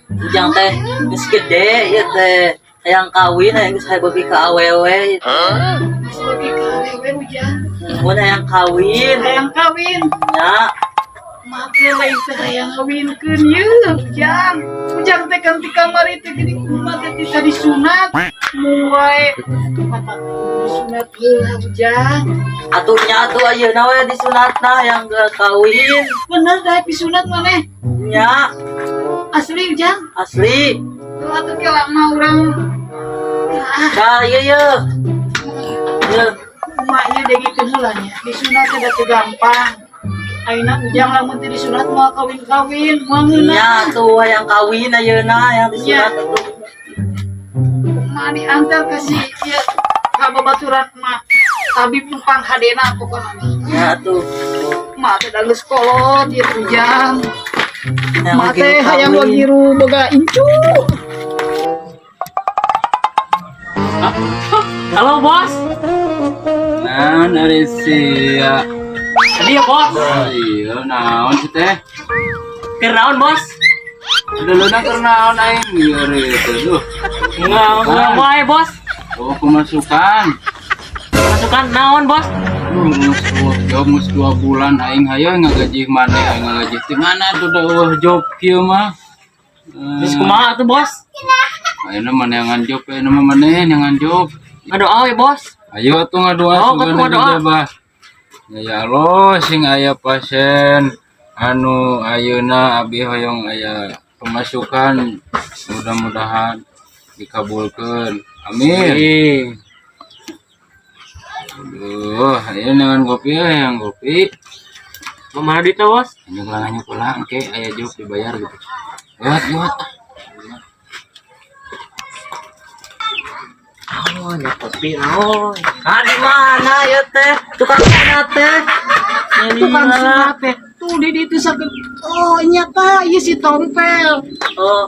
Ujang teh geus gede ieu teh hayang kawin hayang geus bagi ka awewe ieu teh. Bagi ka awewe Ujang. Mun hayang kawin Hayang kawin. nya Maaf ya lain teh hayang kawinkeun yeuh Ujang. Ujang teh kan ti kamari teh geuning kumaha teh bisa disunat. Muai disunat heula Ujang. atuhnya atuh ayeuna we disunatna hayang kawin Bener dah disunat maneh. nya Asli Ujang. asli. Tuh atuh kelak mah urang. Dah ieu ieu Emaknya degikeun heula nya. Disunat teh da teu gampang. Ayeuna Ujang lamun teu disunat moal kawin-kawin, moal ngeunah. nya atuh hayang kawin ayeuna hayang disunat atuh. Mah diantar ka si ieu ka babaturan mah. Tabib numpang hadena pokona. Nya atuh Mah teh da geus kolot ieu Ujang. Mah lagi teh hayang kawin. wagiru boga incu. Halo bos, Nah, dari sia. tadi ya bos. Iya, naon sih teh? Kernaon bos? Dulunya kernaon aing lieur itu tuh. Nggak mau bos. Oh, pemasukan. Masukan naon bos? Mus 2 bulan aing hayo ngagaji mana aing ngagaji di mana tuh dah job kieu mah. Terus kumaha tuh bos? Ayeuna mana yang job, ayeuna mah maneh yang job. Ngadoa we bos. Ayo tuh ngadoa Oh, katu ngadoa. bah. Ya Allah sing aya pasien anu ayeuna abi hoyong aya pemasukan mudah-mudahan dikabulkeun. Amin. Aduh, ayo dengan kopi ya, yang kopi. Mana duitnya bos? Hanya pulang, oke, aya job dibayar gitu. Yot. Oh, nya kopi naon? Ah di mana ya teh tukang sunat teh Tukang sunat teh. Tuh di ditu saged. Oh, nya tah ieu si Tompel. oh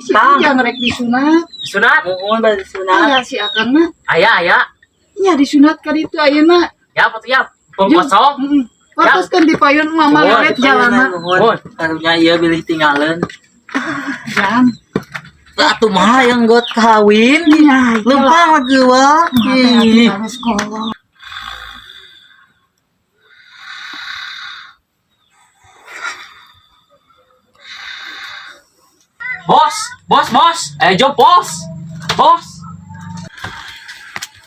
Si Tang. Ujang rek disunat. Sunat? mohon bari sunat Aya si Akangna. Aya. Nya disunat ka ditu ayeuna. Ya, apa tuh ya? Pom kosong. Heeh. Patos kan di payun mama lewat jalana. mohon karunya ieu bilih tinggalin Jam. atuh mah yang got kawin Iya, lempang lagi wah ih harus kolot. Bos. Job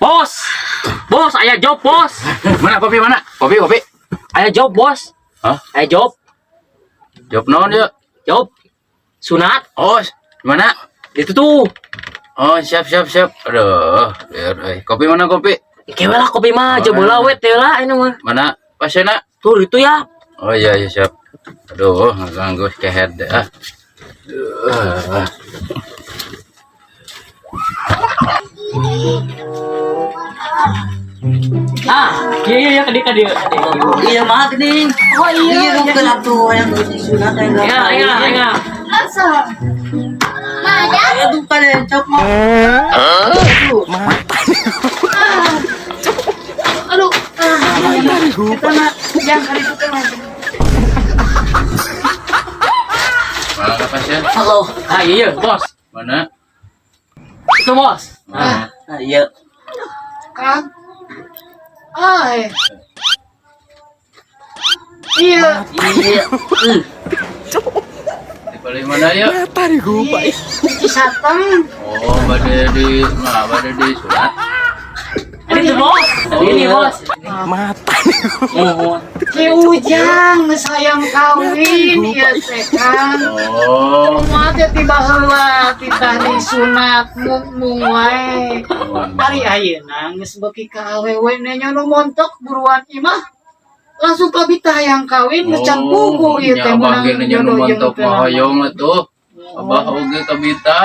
bos. Bos, aya job bos. Mana kopi mana? Kopi. Aya job bos. Hah? Aya job. Job naon ya? Job. Sunat. Oh, mana? Itu tuh. Oh, siap. Aduh, lieur kopi mana kopi? Kewe lah kopi mah, Oh, coba lah iya. wet ya lah ini mah. Mana pasienna? Tuh itu ya. Oh iya siap. Aduh, nganggo kehead deh ah. Aduh. Iya kadi. iya mah geuning Oh iya. rukeun atuh yang disunat Iya. Asa. aduh kada cok mah Aduh. Kita mah Ujang hari itu teh mah. Mana pasien? halo Iya bos. Mana? Itu bos. Mana? nah iya Kang. Ai. Iya. iya Di paling mana ya? Di Sateng. Oh, bade di surat. Ini tuh bos. Ini bos. mohon Ki Ujang sayang kawin ieu teh Kang. Oh, Kumaha teh tiba heula titah disunat mung wae. Ari ayeuna geus beuki ka awewe nya nu montok buruan imah. Langsung ka bitah hayang kawin geus can gugur ieu teh abah meunang ge nya nu jodoh jeung mantok teu. mah hoyong atuh. Abah oge kabita.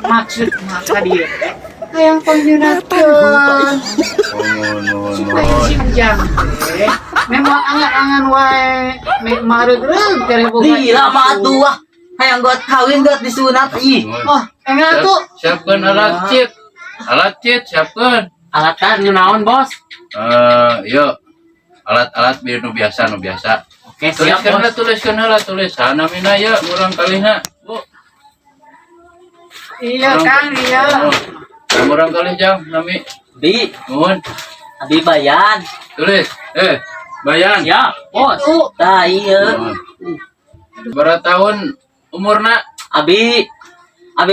Maksud mah ka dieu teh hayang panjunatkeun supaya si Ujang teh memang angan-angan wae maregreg tere boga. Gila mah atuh wah hayang got kawin got disunat ih Oh, enggak tuh. Siapkeun alat cheat, siapkeun. Alat kan naon bos. Yuk. Alat biar nu biasa. Oke, siap bos. Tuliskan heula tulisan namina ya urang kalihna. Bu. Iya Kang, iya. Urang kalih jang nami. Bi, Nuhun. abi bayan. Tulis. Bayan. Siap bos. Tah iya. Berapa tahun umurna? Abi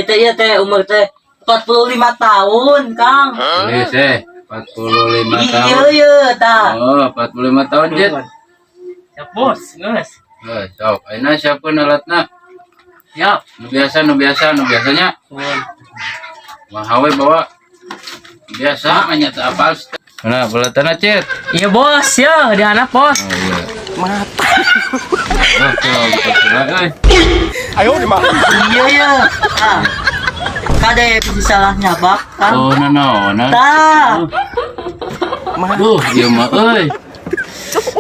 teh ieu teh umur teh 45 tahun, Kang. Tulis 45 Iya tahun. iya tah. Oh, 45 tahun Jet. Siap bos. Geus. Sok, ayeuna siapkeun alatna. Siap. Nu biasanya. Mahawe bawa. Biasa nya teu apal. Nah, balatana Cet. Iya bos, ya di anak bos. Oh iya. Mata. Iya iya. Ah. Kade bisa salah nyabak, Kang. Oh, nah. Tah. Duh, ieu mah euy.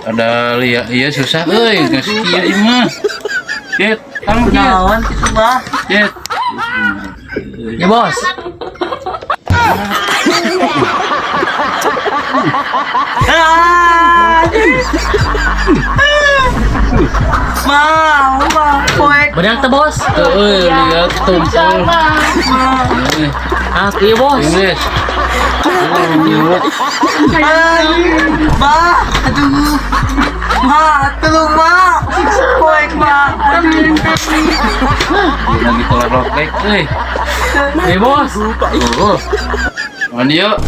Ada lihat iya susah euy, geus kieu ieu mah. Cet, tang Cet. Naon kitu mah? Cet. Ya bos. Ah. Mau poek. Benar tuh bos. Euy, lihat tumpul. Ah, iya bos. Inggris. Ma, aduh. Ma, tolong ma. Poek ma. Lagi tolak lotek euy. Iya bos. Oh. Mandi yuk.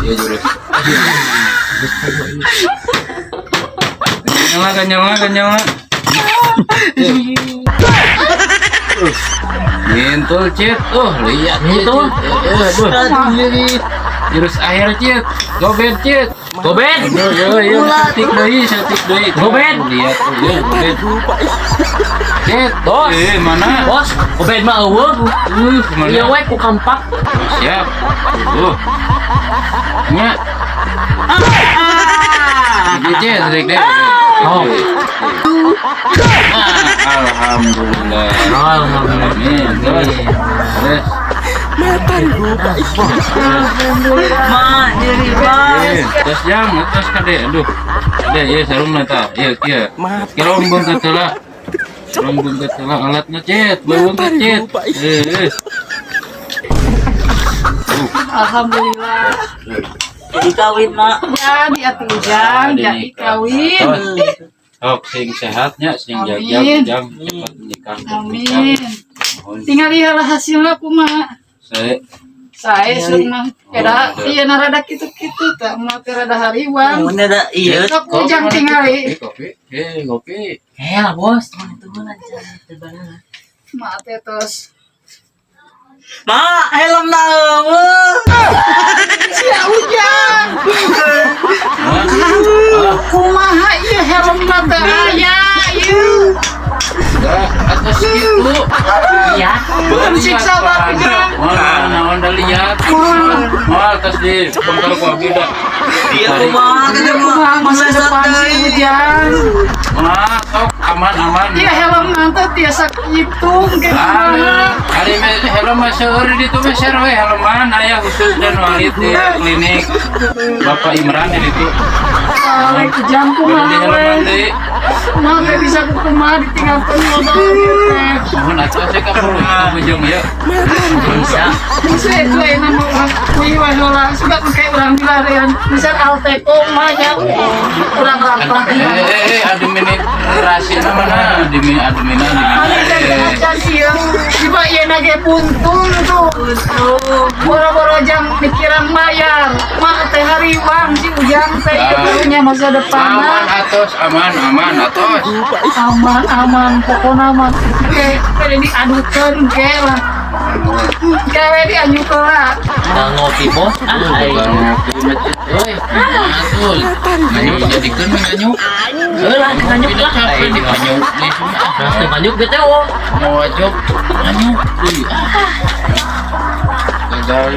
Iya jurus. Nyala. Ngintul Cit. Lihat Ngintul. Aduh. Jurus air Cit. Gobet Cit. Gobet. Yo, setik deui. Gobet. Lihat gobet. Cit. Bos. Mana? Bos, gobet mah eueuh. Kemana? Iya we ku kampak. Siap. Nya. Cit, trik deh. Oh. Alhamdulillah. Alhamdulillah. Amin. Terus. Ma, diri ma. Terus jang, terus kade. Aduh. Kade, ya sarungna ta. Ieu kieu. Kelong beungkeut heula. Kelong beungkeut heula alatna Cet. Beungkeut Cet. Alhamdulillah. Jadi kawin ma. Jadi atuh ujang, jadi kawin. Sok sing sehatnya, sing Amin. jang cepat menikah. Amin. Mohon Tinggal lihat hasilnya kumaha. Saya senang. Kira iya narada kitu-kitu tak mau rada hariwang. Mun ada ieu. Sok ujang tingali. Kopi. lah bos. Itu lancar tebalan. Maaf ya tos. Ma, helm na eueuh. Sia ujang. Kumaha ieu helm teh aya ieu. Atas gitu. Iya. Bukan siksa Pak Ujang. Naon dah lihat. Atas di bengkar gua beda. Iya kumaha teh Kumaha masa depan si ujang. Sok aman. Ieu helm nanti tiasa hitung ke kumaha. Hari helm seueur di ditu mah share we helman aya khusus dan walit di klinik Bapak Imran di ditu. Saleh ujang Di kumaha helman we. deui. Kumaha teh bisa kumaha ditinggalkeun modal ieu teh. Mohon atuh saya ka perlu ujung ya. Bisa. Bisa itu enak mau orang kuiwa heula suka pakai urang dilarian. Misal Alteco mah nya urang rampah. Ada menit rahasia mana? Admina. Ani kan ieu tiba ieu nage puntung tuh. Boro-boro jam mikiran bayar. Mak teh hariwang si ujang teh ieu punya masa depan. Aman atos, aman atos. Aman pokoknya aman. Oke, kade diadukeun ke lah. Gawe dianyukeun lah. Udah ngopi bos. Oi, atul. Nganyuk jadikeun nganyuk. Lah nganyuk lah. Capek di nganyuk di semua. Nah, nganyuk gitu ya. Mau wajib nganyuk. Gagal.